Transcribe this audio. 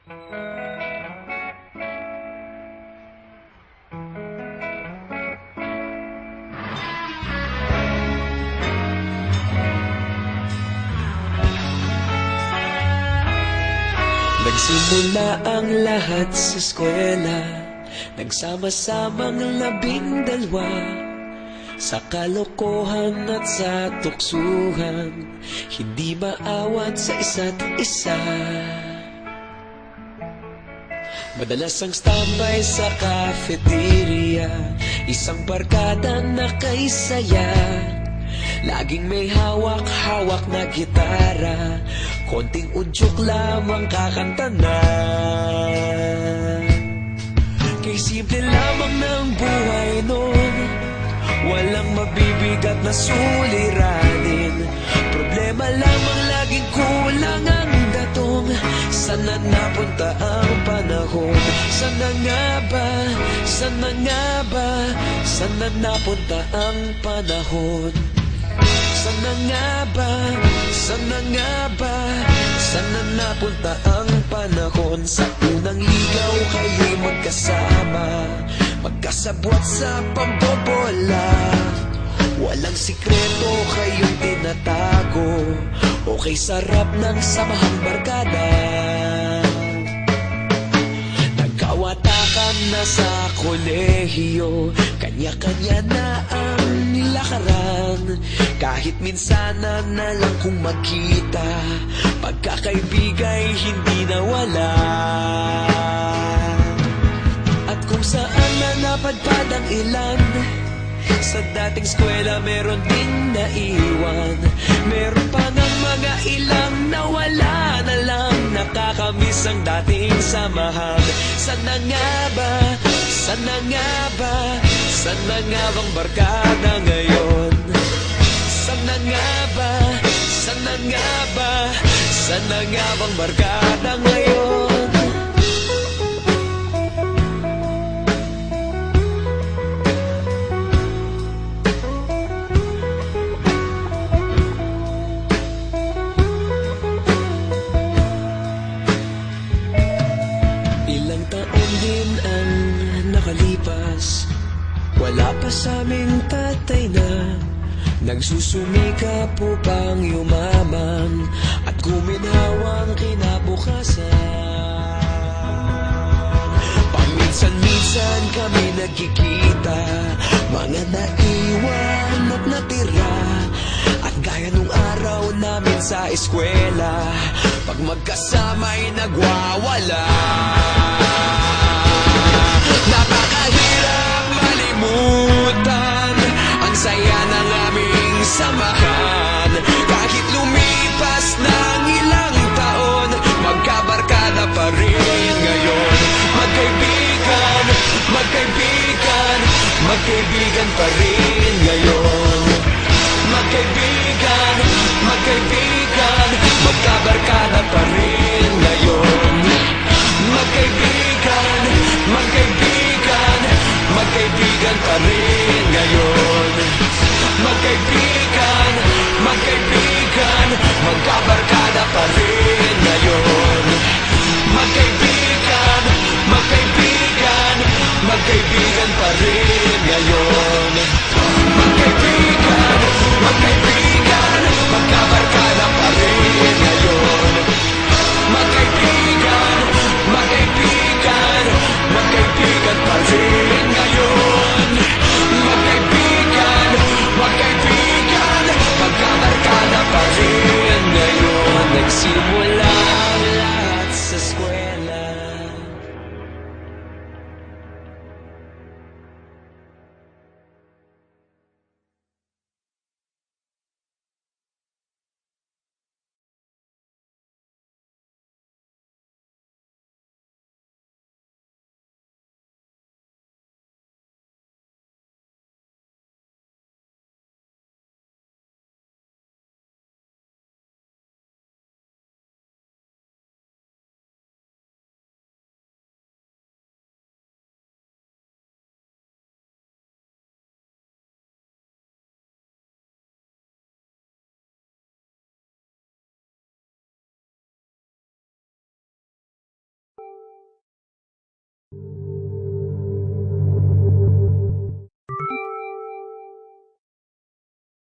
Nagsimula ang lahat sa eskwela, nagsama-samang 12 sa kalokohan at sa tuksuhan, hindi maawat sa isa't isa. Madalas ang standby sa cafeteria, isang barkada na kay saya. Laging may hawak-hawak na gitara, konting udyok lamang kakanta na. Kay simple lamang ng buhay nun, walang mabibigat na suliranin. Problema lamang laging kulang ang datong. Sana napunta ang panahon? Sana nga ba? Sana nga ba? Sana napunta ang panahon? Sana nga ba? Sana nga ba? Sana napunta ang panahon? Sa unang ligaw kayo'y magkasama, magkasabwat sa pambobola. Walang sikreto kayong tinatago, okay sarap ng samahang barkada. Nagkawatakan na sa kolehiyo, kanya-kanya na ang nilakaran. Kahit minsan na lang kung magkita, pagkakaibigay hindi nawala. At kung saan na napadpad ang ilan, sa dating eskwela meron ding naiwan. Meron pa ng mga ilang nawala na lang, nakakamiss ang dating samahan. Sana nga ba? Sana nga ba? Sana nga bang barkada ngayon? Sana nga ba? Sana nga ba? Sana nga bang barkada ngayon? Ilang taon din ang nakalipas, wala pa sa aming tatay na nagsusumikap upang yumaman at guminhawang kinabukasan. Paminsan-minsan kami nagkikita, mga naiwan at natira. At gaya nung araw namin sa eskwela, pag magkasama'y nagwawala. Napakahirap malimutan ang saya ng aming samahan. Kahit lumipas ng ilang taon, magkabarkada pa rin ngayon. Magkaibigan, magkaibigan, magkaibigan pa rin.